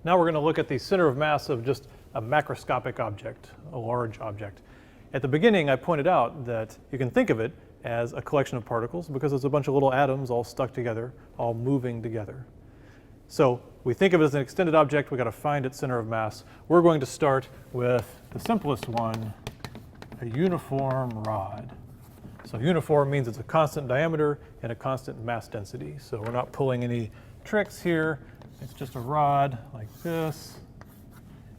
Now we're going to look at the center of mass of just a macroscopic object, a large object. At the beginning, I pointed out that you can think of it as a collection of particles because it's a bunch of little atoms all stuck together, all moving together. So we think of it as an extended object. We've got to find its center of mass. We're going to start with the simplest one, a uniform rod. So uniform means it's a constant diameter and a constant mass density. So we're not pulling any tricks here. It's just a rod like this.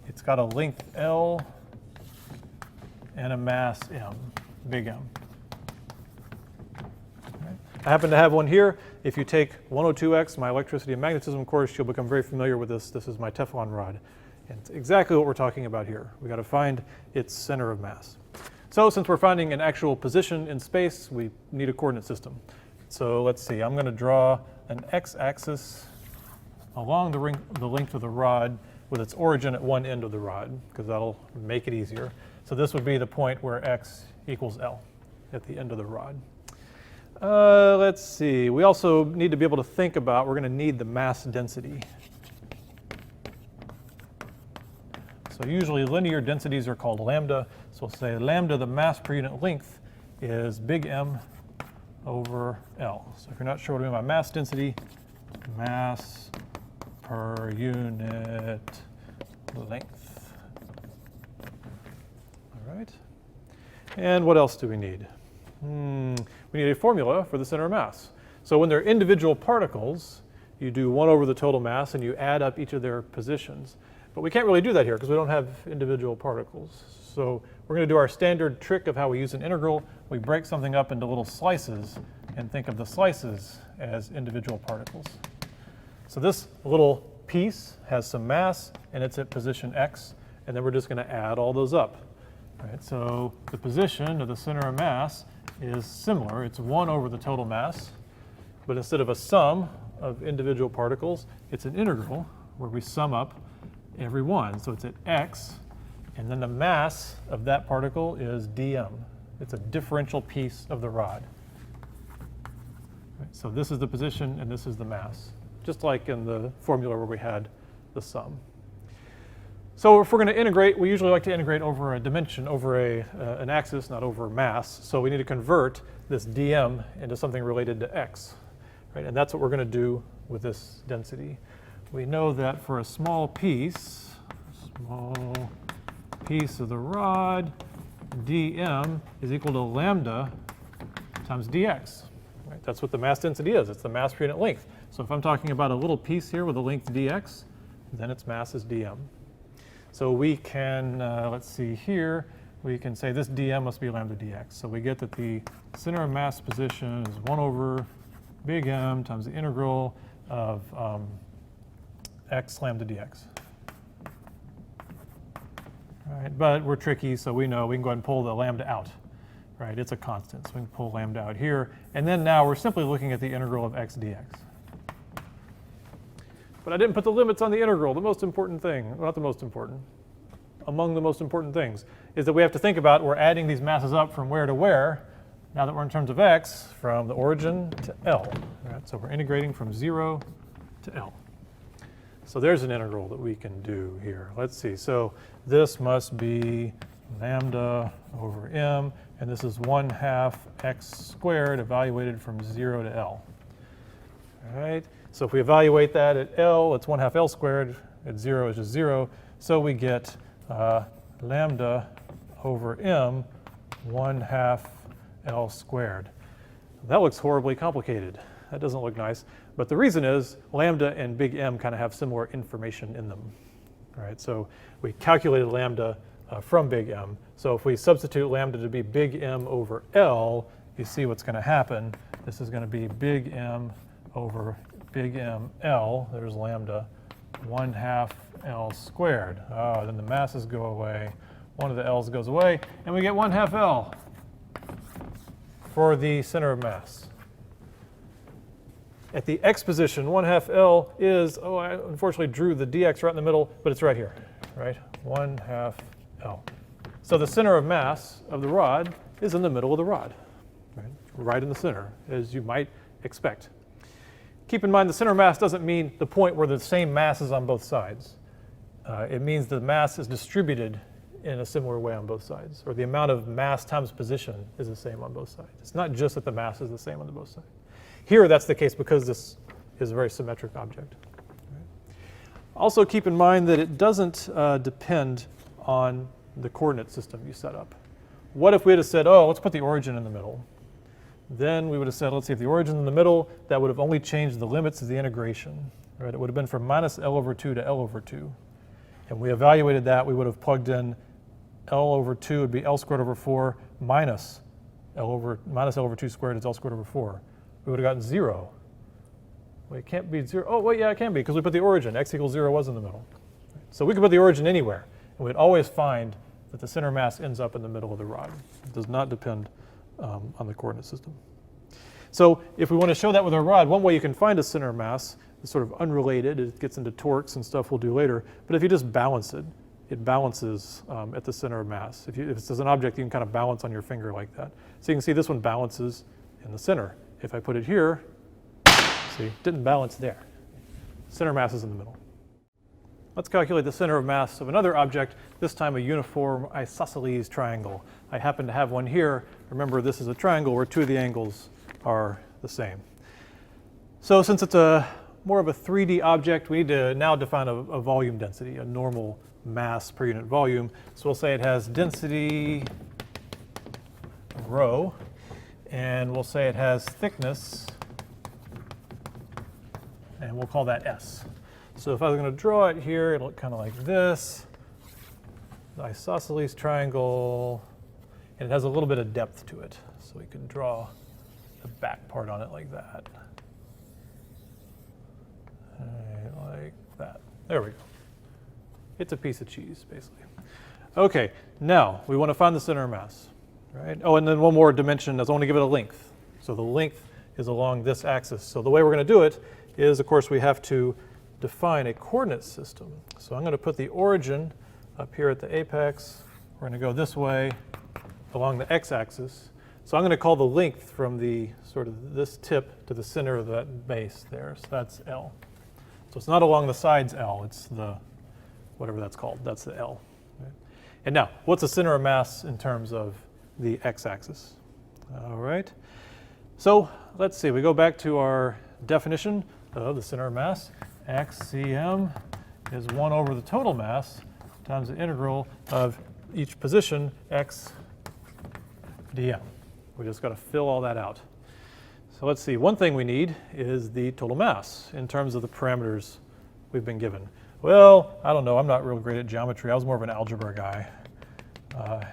It's got a length L and a mass M, big M. Right. I happen to have one here. If you take 102X, my electricity and magnetism course, you'll become very familiar with this. This is my Teflon rod. And it's exactly what we're talking about here. We've got to find its center of mass. So since we're finding an actual position in space, we need a coordinate system. So let's see, I'm going to draw an x-axis along the length of the rod with its origin at one end of the rod, because that'll make it easier. So this would be the point where x equals L at the end of the rod. Let's see, we also need to be able to think about, we're going to need the mass density. So usually linear densities are called lambda. So we'll say lambda, the mass per unit length, is big M over L. So if you're not sure what I mean by mass density, mass per unit length. All right. And what else do we need? We need a formula for the center of mass. So when they're individual particles, you do 1 over the total mass and you add up each of their positions. But we can't really do that here because we don't have individual particles. So we're going to do our standard trick of how we use an integral. We break something up into little slices and think of the slices as individual particles. So this little piece has some mass and it's at position x, and then we're just going to add all those up. Right, so the position of the center of mass is similar. It's 1 over the total mass, but instead of a sum of individual particles, it's an integral where we sum up every one. So it's at x, and then the mass of that particle is dm. It's a differential piece of the rod. Right, so this is the position and this is the mass, just like in the formula where we had the sum. So if we're going to integrate, we usually like to integrate over a dimension, over an axis, not over mass. So we need to convert this dm into something related to x. Right? And that's what we're going to do with this density. We know that for a small piece of the rod, dm is equal to lambda times dx. Right? That's what the mass density is. It's the mass per unit length. So if I'm talking about a little piece here with a length dx, then its mass is dm. So we can, let's see here, we can say this dm must be lambda dx. So we get that the center of mass position is 1 over big M times the integral of x lambda dx. All right, but we're tricky, so we know we can go ahead and pull the lambda out. Right, it's a constant, so we can pull lambda out here. And then now we're simply looking at the integral of x dx. But I didn't put the limits on the integral. The most important thing, not the most important, among the most important things, is that we have to think about we're adding these masses up from where to where, now that we're in terms of x, from the origin to L. Right? So we're integrating from 0 to L. So there's an integral that we can do here. Let's see. So this must be lambda over m, and this is 1/2 x squared evaluated from 0 to L. All right. So if we evaluate that at L, it's 1/2 L squared. At 0 is just 0. So we get lambda over m 1/2 L squared. That looks horribly complicated. That doesn't look nice. But the reason is lambda and big M kind of have similar information in them. Right? So we calculated lambda from big M. So if we substitute lambda to be big M over L, you see what's going to happen. This is going to be big M over big M L, there's lambda, 1/2 L squared. Oh, then the masses go away. One of the L's goes away, and we get 1/2 L for the center of mass. At the x position, 1/2 L is, oh, I unfortunately drew the dx right in the middle, but it's right here, right? 1/2 L. So the center of mass of the rod is in the middle of the rod, right in the center, as you might expect. Keep in mind the center of mass doesn't mean the point where the same mass is on both sides. it means the mass is distributed in a similar way on both sides, or the amount of mass times position is the same on both sides. It's not just that the mass is the same on both sides. Here, that's the case because this is a very symmetric object. Also keep in mind that it doesn't depend on the coordinate system you set up. What if we had said, oh, let's put the origin in the middle? Then we would have said, let's see, if the origin in the middle, that would have only changed the limits of the integration. Right? It would have been from minus L over 2 to L over 2. And we evaluated that, we would have plugged in L over 2 would be L squared over 4 minus L over 2 squared is L squared over 4. We would have gotten 0. Well, it can't be 0. Oh, wait, yeah, it can be, because we put the origin. X equals 0 was in the middle. So we could put the origin anywhere, and we'd always find that the center mass ends up in the middle of the rod. It does not depend on the coordinate system. So if we want to show that with our rod, one way you can find a center mass is sort of unrelated. It gets into torques and stuff we'll do later. But if you just balance it, it balances at the center of mass. If it's an object, you can kind of balance on your finger like that. So you can see this one balances in the center. If I put it here, see, it didn't balance there. Center mass is in the middle. Let's calculate the center of mass of another object, this time a uniform isosceles triangle. I happen to have one here. Remember, this is a triangle where two of the angles are the same. So since it's more of a 3D object, we need to now define a volume density, a normal mass per unit volume. So we'll say it has density rho, and we'll say it has thickness, and we'll call that S. So if I was going to draw it here, it'll look kind of like this, the isosceles triangle, and it has a little bit of depth to it. So we can draw the back part on it like that. Like that. There we go. It's a piece of cheese, basically. Okay, now we want to find the center of mass, right? Oh, and then one more dimension is I want to give it a length. So the length is along this axis. So the way we're going to do it is, of course, we have to define a coordinate system. So I'm going to put the origin up here at the apex. We're going to go this way along the x-axis. So I'm going to call the length from the sort of this tip to the center of that base there. So that's L. So it's not along the sides L, it's the, whatever that's called, that's the L. Right? And now, what's the center of mass in terms of the x-axis? All right. So let's see, we go back to our definition of the center of mass. XCM is 1 over the total mass times the integral of each position x dm. We just got to fill all that out. So let's see, one thing we need is the total mass in terms of the parameters we've been given. Well, I don't know, I'm not real great at geometry. I was more of an algebra guy. I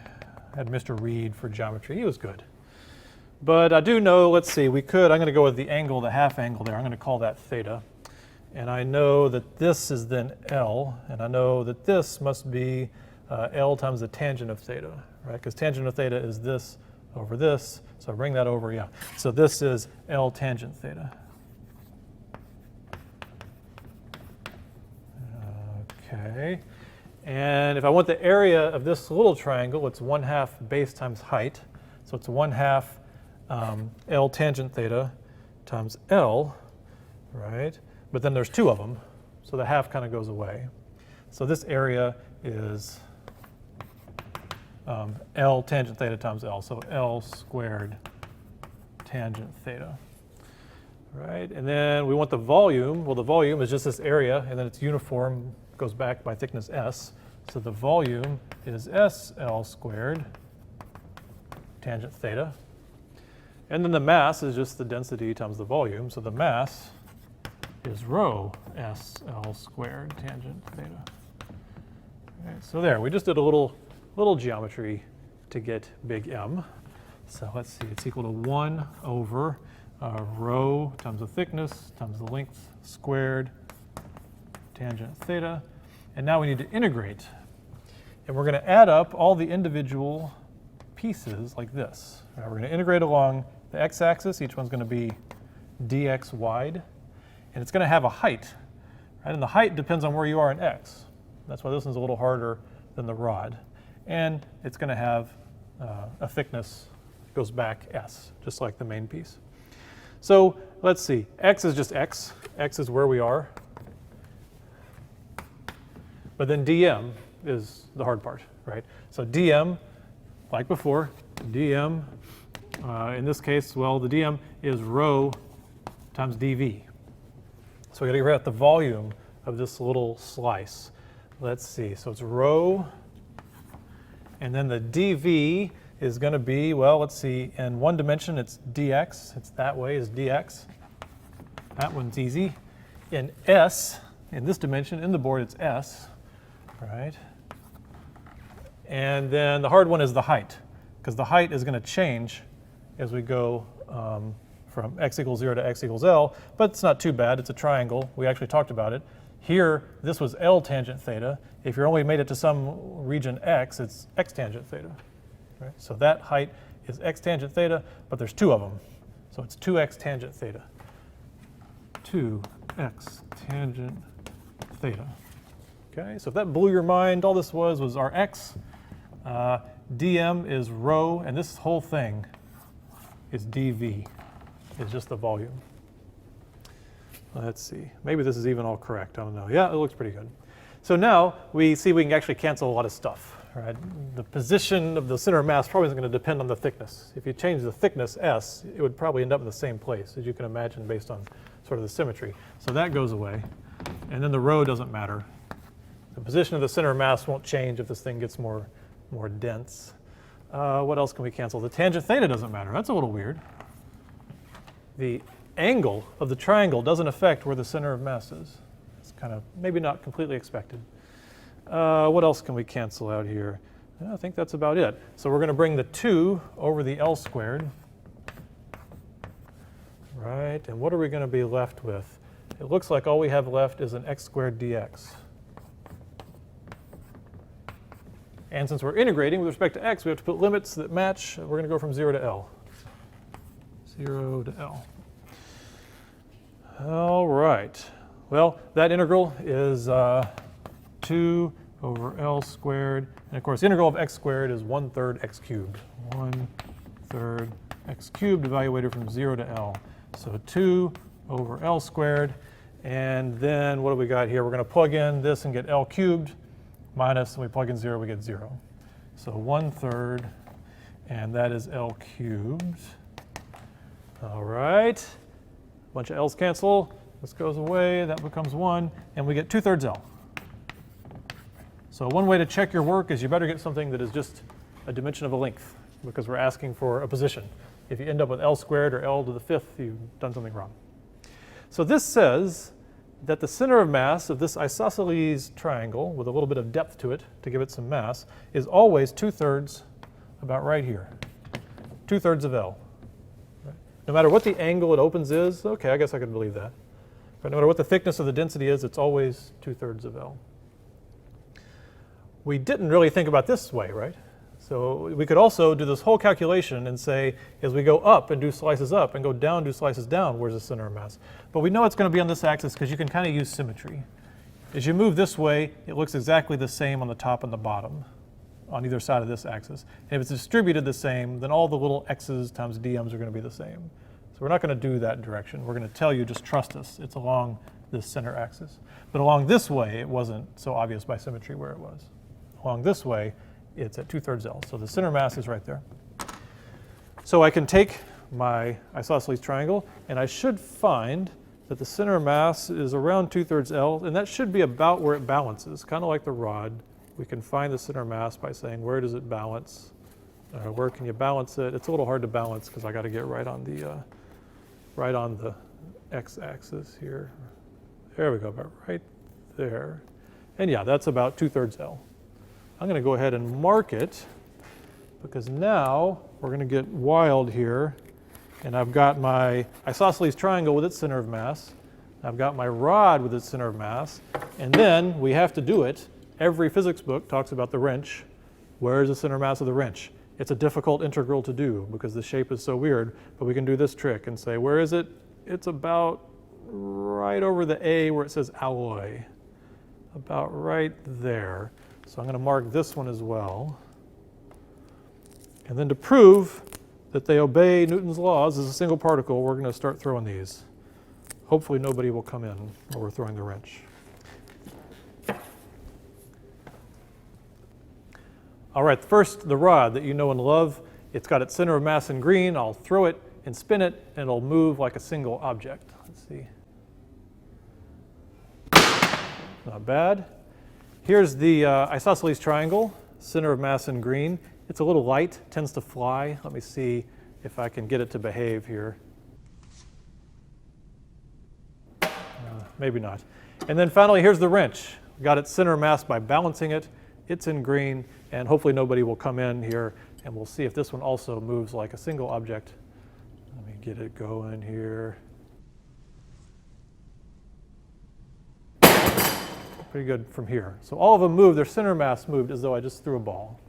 had Mr. Reed for geometry, he was good. But I do know, let's see, I'm going to go with the angle, the half angle there. I'm going to call that theta. And I know that this is then L, and I know that this must be L times the tangent of theta, right? Because tangent of theta is this over this, so I bring that over, yeah. So this is L tangent theta. Okay, and if I want the area of this little triangle, it's 1/2 base times height, so it's 1/2 L tangent theta times L, right? But then there's two of them, so the half kind of goes away. So this area is L tangent theta times L, so L squared tangent theta, right? And then we want the volume. Well, the volume is just this area, and then it's uniform, goes back by thickness S. So the volume is SL squared tangent theta. And then the mass is just the density times the volume, so the mass is rho SL squared tangent theta. Okay, so there, we just did a little geometry to get big M. So let's see, it's equal to 1 over rho times the thickness times the length squared tangent theta. And now we need to integrate. And we're going to add up all the individual pieces like this. Now we're going to integrate along the x-axis. Each one's going to be dx wide. And it's going to have a height, right? And the height depends on where you are in x. That's why this one's a little harder than the rod. And it's going to have a thickness, goes back s, just like the main piece. So let's see, x is just x. X is where we are. But then dm is the hard part, right? So dm, like before, dm, in this case, well, the dm is rho times dv. So we got to figure out the volume of this little slice. Let's see, so it's rho, and then the dv is going to be, well, let's see, in one dimension it's dx, it's that way is dx. That one's easy. In s, in this dimension, in the board, it's s, right? And then the hard one is the height, because the height is going to change as we go from x equals 0 to x equals L, but it's not too bad. It's a triangle. We actually talked about it. Here, this was L tangent theta. If you're only made it to some region x, it's x tangent theta. Right? So that height is x tangent theta, but there's two of them. So it's 2x tangent theta. 2x tangent theta. Okay, so if that blew your mind, all this was our x. dm is rho, and this whole thing is dv. It's just the volume. Let's see. Maybe this is even all correct. I don't know. Yeah, it looks pretty good. So now we see we can actually cancel a lot of stuff. Right? The position of the center of mass probably isn't going to depend on the thickness. If you change the thickness s, it would probably end up in the same place, as you can imagine, based on sort of the symmetry. So that goes away. And then the rho doesn't matter. The position of the center of mass won't change if this thing gets more dense. What else can we cancel? The tangent theta doesn't matter. That's a little weird. The angle of the triangle doesn't affect where the center of mass is. It's kind of maybe not completely expected. What else can we cancel out here? I think that's about it. So we're going to bring the 2 over the L squared. Right, and what are we going to be left with? It looks like all we have left is an x squared dx. And since we're integrating with respect to x, we have to put limits that match. We're going to go from 0 to L. 0 to L. All right. Well, that integral is 2 over L squared. And of course, the integral of x squared is 1/3 x cubed. 1/3 x cubed evaluated from 0 to L. So 2 over L squared. And then what do we got here? We're going to plug in this and get L cubed minus, and we plug in 0, we get 0. So 1/3, and that is L cubed. All right. A bunch of L's cancel. This goes away. That becomes 1. And we get 2/3 L. So one way to check your work is you better get something that is just a dimension of a length, because we're asking for a position. If you end up with L squared or L to the 5th, you've done something wrong. So this says that the center of mass of this isosceles triangle, with a little bit of depth to it to give it some mass, is always 2/3 about right here. 2/3 of L. Right? No matter what the angle it opens is, okay, I guess I could believe that. But no matter what the thickness of the density is, it's always 2/3 of L. We didn't really think about this way, right? So we could also do this whole calculation and say, as we go up and do slices up and go down, do slices down, where's the center of mass? But we know it's going to be on this axis because you can kind of use symmetry. As you move this way, it looks exactly the same on the top and the bottom on either side of this axis. And if it's distributed the same, then all the little x's times dm's are going to be the same. So we're not going to do that direction. We're going to tell you, just trust us. It's along this center axis. But along this way, it wasn't so obvious by symmetry where it was. Along this way, it's at 2/3 L. So the center mass is right there. So I can take my isosceles triangle, and I should find that the center mass is around 2/3 L, and that should be about where it balances, kind of like the rod. We can find the center mass by saying, where does it balance? Where can you balance it? It's a little hard to balance because I got to get right on the x-axis here. There we go, about right there. And yeah, that's about 2/3 L. I'm going to go ahead and mark it, because now we're going to get wild here. And I've got my isosceles triangle with its center of mass. I've got my rod with its center of mass. And then we have to do it. Every physics book talks about the wrench. Where is the center mass of the wrench? It's a difficult integral to do because the shape is so weird. But we can do this trick and say, where is it? It's about right over the A where it says alloy. About right there. So I'm going to mark this one as well. And then to prove that they obey Newton's laws as a single particle, we're going to start throwing these. Hopefully nobody will come in while we're throwing the wrench. All right, first, the rod that you know and love. It's got its center of mass in green. I'll throw it and spin it, and it'll move like a single object. Let's see. Not bad. Here's the isosceles triangle, center of mass in green. It's a little light, tends to fly. Let me see if I can get it to behave here. Maybe not. And then finally, here's the wrench. Got its center of mass by balancing it. It's in green, and hopefully nobody will come in here, and we'll see if this one also moves like a single object. Let me get it going here. Pretty good from here. So all of them moved, their center mass moved as though I just threw a ball.